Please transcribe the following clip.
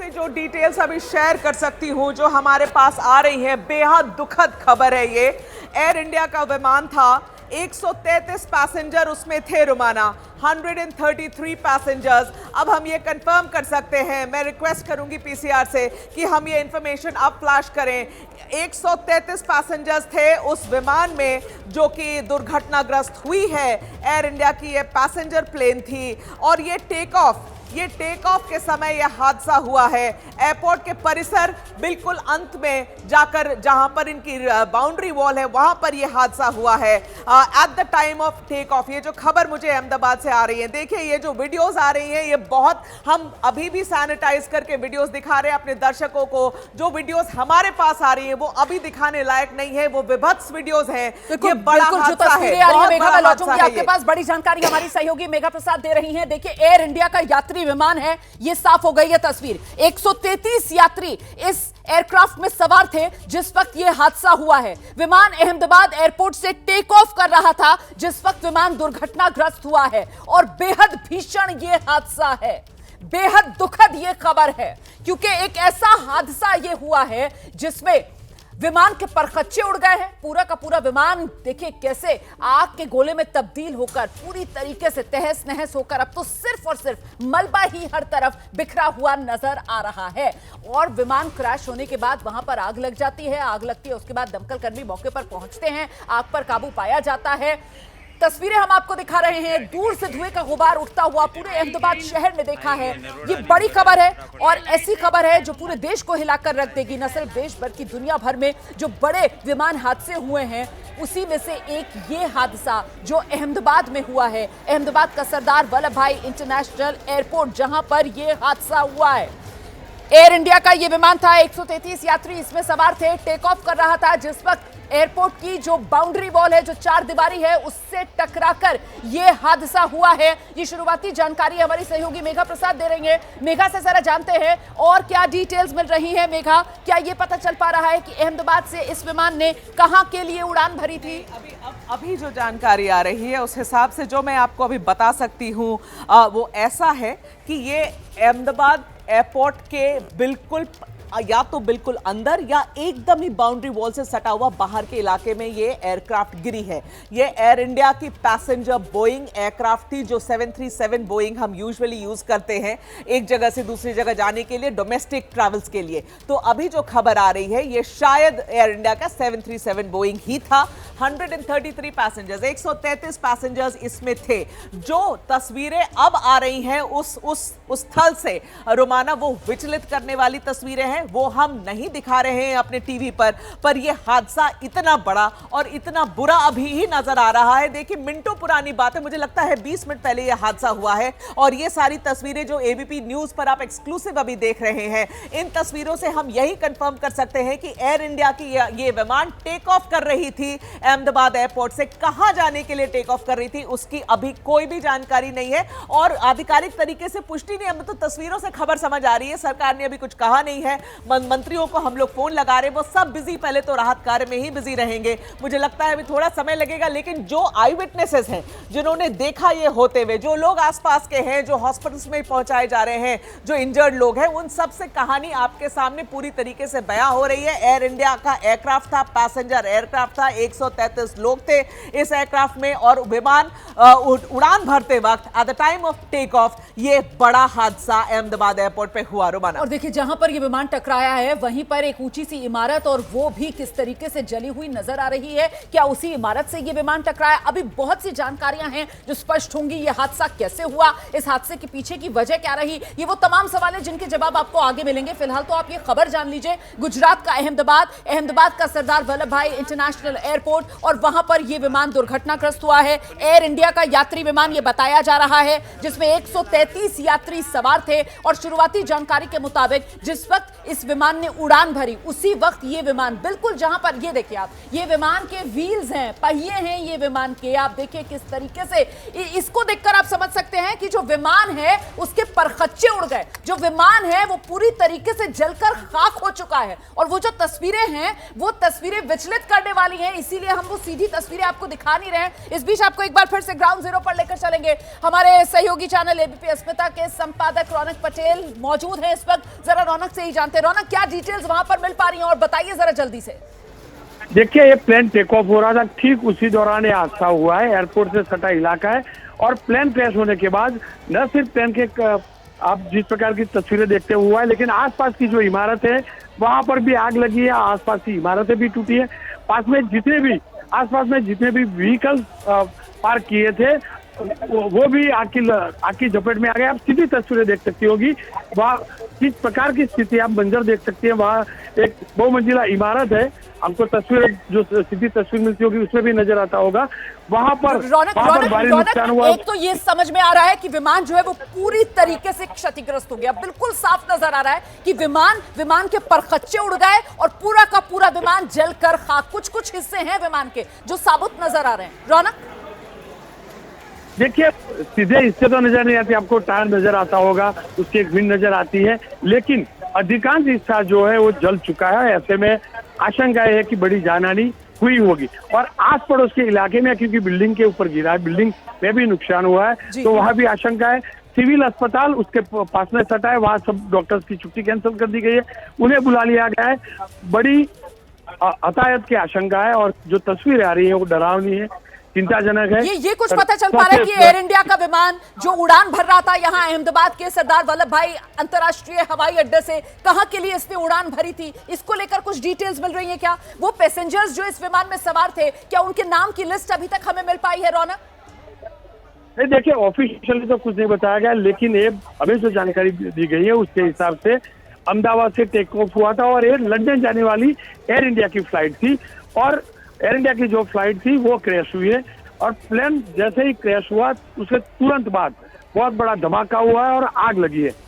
आपसे जो डिटेल्स अभी शेयर कर सकती हूं, जो हमारे पास आ रही है, बेहद दुखद खबर है ये। एयर इंडिया का विमान था, 133 पैसेंजर उसमें थे रुमाना, 133 पैसेंजर्स। अब हम ये कंफर्म कर सकते हैं, मैं रिक्वेस्ट करूंगी पीसीआर से कि हम ये इंफॉर्मेशन अब फ्लैश करें। 133 पैसेंजर्स थे उस विमान में जो कि दुर्घटनाग्रस्त हुई है। एयर इंडिया की ये पैसेंजर प्लेन थी और ये टेक ऑफ के समय यह हादसा हुआ है। एयरपोर्ट के परिसर बिल्कुल अंत में जाकर, जहां पर इनकी बाउंड्री वॉल है, वहां पर यह हादसा हुआ है at the time of take off. ये जो खबर मुझे अहमदाबाद से आ रही है, देखिए ये जो वीडियोस आ रही हैं, ये बहुत, हम अभी भी सैनिटाइज करके वीडियोस दिखा रहे हैं अपने दर्शकों को। जो वीडियोस हमारे पास आ रही है वो अभी दिखाने लायक नहीं है, वो विभत्स वीडियोस हैं। ये बड़ा हादसा है, बहुत बड़ा हादसा है। आपके पास बड़ी जानकारी हमारी सहयोगी मेघा प्रसाद दे रही हैं। देखिए एयर इंडिया का यात्री विमान है, ये साफ हो गई है तस्वीर। 133 यात्री इस एयरक्राफ्ट में सवार थे जिस वक्त यह हादसा हुआ है। विमान अहमदाबाद एयरपोर्ट से टेक ऑफ कर रहा था जिस वक्त विमान दुर्घटनाग्रस्त हुआ है और बेहद भीषण यह हादसा है, बेहद दुखद यह खबर है, क्योंकि एक ऐसा हादसा यह हुआ है जिसमें विमान के परखच्चे उड़ गए हैं। पूरा का पूरा विमान देखिए कैसे आग के गोले में तब्दील होकर पूरी तरीके से तहस नहस होकर अब तो सिर्फ और सिर्फ मलबा ही हर तरफ बिखरा हुआ नजर आ रहा है। और विमान क्रैश होने के बाद वहां पर आग लग जाती है, आग लगती है, उसके बाद दमकल कर्मी मौके पर पहुंचते हैं, आग पर काबू पाया जाता है। तस्वीरें हम आपको दिखा रहे हैं, दूर से धुएं का गुबार उठता हुआ पूरे अहमदाबाद शहर में देखा है। ये बड़ी खबर है और ऐसी खबर है जो पूरे देश को हिलाकर रख देगी। न सिर्फ देश बल्कि दुनिया भर में जो बड़े विमान हादसे हुए हैं उसी में से एक ये हादसा जो अहमदाबाद में हुआ है। अहमदाबाद का सरदार वल्लभ भाई इंटरनेशनल एयरपोर्ट जहां पर यह हादसा हुआ है। एयर इंडिया का यह विमान था, 133 यात्री इसमें सवार थे, टेक ऑफ कर रहा था जिस वक्त एयरपोर्ट की जो बाउंड्री वॉल है, जो चार दीवारी है, उससे टकराकर यह हादसा हुआ है। ये शुरुआती जानकारी हमारी सहयोगी मेघा प्रसाद दे रही है। मेघा से जरा जानते हैं और क्या डिटेल्स मिल रही है। मेघा, क्या यह पता चल पा रहा है कि अहमदाबाद से इस विमान ने कहां के लिए उड़ान भरी थी? अभी जो जानकारी आ रही है उस हिसाब से जो मैं आपको अभी बता सकती हूँ वो ऐसा है कि ये अहमदाबाद एयरपोर्ट के बिल्कुल या तो बिल्कुल अंदर या एकदम ही बाउंड्री वॉल से सटा हुआ बाहर के इलाके में ये एयरक्राफ्ट गिरी है। ये एयर इंडिया की पैसेंजर बोइंग एयरक्राफ्ट थी, जो 737 बोइंग हम यूजुअली यूज करते हैं एक जगह से दूसरी जगह जाने के लिए, डोमेस्टिक ट्रैवल्स के लिए। तो अभी जो खबर आ रही है ये शायद एयर इंडिया का 737 बोइंग ही था। 133 पैसेंजर्स, 133 पैसेंजर्स इसमें थे। जो तस्वीरें अब आ रही हैं उस स्थल से रोमाना, वो विचलित करने वाली तस्वीरें हैं, वो हम नहीं दिखा रहे हैं अपने टीवी पर यह हादसा इतना बड़ा और इतना बुरा अभी ही नजर आ रहा है। देखिए मिनटों पुरानी बात है, मुझे लगता है 20 मिनट पहले यह हादसा हुआ है और ये सारी तस्वीरें जो एबीपी न्यूज पर आप एक्सक्लूसिव अभी देख रहे हैं, इन तस्वीरों से हम यही कंफर्म कर सकते हैं कि एयर इंडिया की ये विमान टेक ऑफ कर रही थी अहमदाबाद एयरपोर्ट से। कहां जाने के लिए टेक ऑफ कर रही थी उसकी अभी कोई भी जानकारी नहीं है और आधिकारिक तरीके से पुष्टि नहीं। हमें तो तस्वीरों से खबर समझ आ रही है, सरकार ने अभी कुछ कहा नहीं है। मंत्रियों को हम लोग फोन लगा रहे हैं, वो सब बिजी, पहले तो राहत कार्य में ही बिजी रहेंगे। मुझे लगता है अभी थोड़ा समय लगेगा, लेकिन जो आई विटनेसेस हैं, जिन्होंने देखा ये होते हुए, जो लोग आसपास के हैं, जो हॉस्पिटल्स में पहुंचाए जा रहे हैं, जो इंजर्ड लोग हैं, उन सब से कहानी आपके सामने पूरी तरीके से बयां हो रही है। एयर इंडिया का एयरक्राफ्ट था, पैसेंजर एयरक्राफ्ट था, 133 लोग थे इस एयरक्राफ्ट में और विमान उड़ान भरते वक्त at the time of take off ये बड़ा हादसा अहमदाबाद एयरपोर्ट पे हुआ। रोमाना, और देखिए जहां पर ये विमान टकराया है वहीं पर एक ऊंची सी इमारत, और वो भी किस तरीके से जली हुई नजर आ रही है। क्या उसी इमारत से ये विमान टकराया? अभी बहुत सी जानकारियां हैं जो स्पष्ट होंगी। ये हादसा कैसे हुआ, इस हादसे के पीछे की वजह क्या रही, ये वो तमाम सवाल हैं जिनके जवाब आपको आगे मिलेंगे। फिलहाल तो आप ये खबर जान लीजिए, गुजरात का अहमदाबाद का सरदार वल्लभ भाई इंटरनेशनल एयरपोर्ट, और वहां पर यह विमान दुर्घटनाग्रस्त हुआ है। एयर इंडिया का यात्री विमान ये बताया जा रहा है जिसमें 133 यात्री सवार थे और शुरुआती जानकारी के मुताबिक जिस वक्त इस विमान ने उड़ान भरी उसी वक्त ये विमान बिल्कुल जहां पर, ये देखिए आप, ये विमान के व्हील्स हैं, पहिए हैं ये विमान के, आप देखिए किस तरीके से, इसको देखकर आप समझ सकते हैं कि जो विमान है उसके परखच्चे उड़ गए, जो विमान है वो पूरी तरीके से जलकर खाक हो चुका है। और वो जो तस्वीरें हैं वो तस्वीरें विचलित करने वाली हैं, इसीलिए हम वो सीधी तस्वीरें आपको दिखा नहीं रहे। इस बीच आपको एक बार फिर से ग्राउंड जीरो पर लेकर चलेंगे। हमारे सहयोगी चैनल एबीपी अस्मिता के संपादक रौनक पटेल मौजूद हैं इस वक्त। जरा रौनक से ही जानते हैं, रौनक क्या डिटेल्स वहां पर मिल पा रही हैं और बताइए जरा जल्दी से। देखिए, ये प्लेन टेक ऑफ हो रहा था, ठीक उसी दौरान ये हादसा हुआ है। एयरपोर्ट से सटा इलाका है और प्लेन क्रैश होने के बाद न सिर्फ प्लेन के आप जिस प्रकार की तस्वीरें देखते हुआ है, लेकिन आसपास की जो इमारत है वहां पर भी आग लगी है, आसपास की इमारतें भी टूटी है। पास में आसपास में जितने भी व्हीकल पार्क किए थे वो भी आग की झपेट में आ गए। आप सीधी तस्वीरें देख सकती होगी, वहाँ किस प्रकार की स्थिति, आप मंजर देख सकते हैं। वहाँ एक बहुमंजिला इमारत है, आपको तस्वीर जो सीधी तस्वीर मिलती होगी उसमें भी नजर आता होगा। वहाँ पर भारी नुकसान हुआ। एक तो ये समझ में आ रहा है कि विमान जो है वो पूरी तरीके से क्षतिग्रस्त हो गया, बिल्कुल साफ नजर आ रहा है कि विमान के परखच्चे उड़ गए और पूरा का पूरा विमान जलकर खाक। कुछ हिस्से हैं विमान के जो साबुत नजर आ रहे हैं। रौनक, देखिए, सीधे हिस्से तो नजर नहीं आती, आपको टायर नजर आता होगा, उसकी एक विंड नजर आती है, लेकिन अधिकांश हिस्सा जो है वो जल चुका है। ऐसे में आशंका है कि बड़ी जानहानि हुई होगी। और आस पड़ोस के इलाके में, क्योंकि बिल्डिंग के ऊपर गिरा है, बिल्डिंग में भी नुकसान हुआ है, तो वहां भी आशंका है। सिविल अस्पताल उसके पास में सटा है, वहां सब डॉक्टर्स की छुट्टी कैंसिल कर दी गई है, उन्हें बुला लिया गया है। बड़ी हताहत की आशंका है और जो तस्वीरें आ रही है वो डरावनी है, चिंताजनक है। ये कुछ पता चल पा रहा है कि एयर इंडिया का विमान जो उड़ान भर रहा था यहाँ अहमदाबाद के सरदार वल्लभ भाई अंतर्राष्ट्रीय हवाई अड्डे से, कहां के लिए इसने उड़ान भरी थी, इसको लेकर कुछ डिटेल्स मिल रही है क्या? वो पैसेंजर्स जो इस विमान में सवार थे, क्या उनके नाम की लिस्ट अभी तक हमें मिल पाई है? रौनक, नहीं, देखिए, ऑफिशियली तो कुछ नहीं बताया गया, लेकिन ये अभी जो जानकारी दी गई है उसके हिसाब से अहमदाबाद से टेक ऑफ हुआ था और ये लंदन जाने वाली एयर इंडिया की फ्लाइट थी। और एयर इंडिया की जो फ्लाइट थी वो क्रैश हुई है और प्लेन जैसे ही क्रैश हुआ उसके तुरंत बाद बहुत बड़ा धमाका हुआ है और आग लगी है।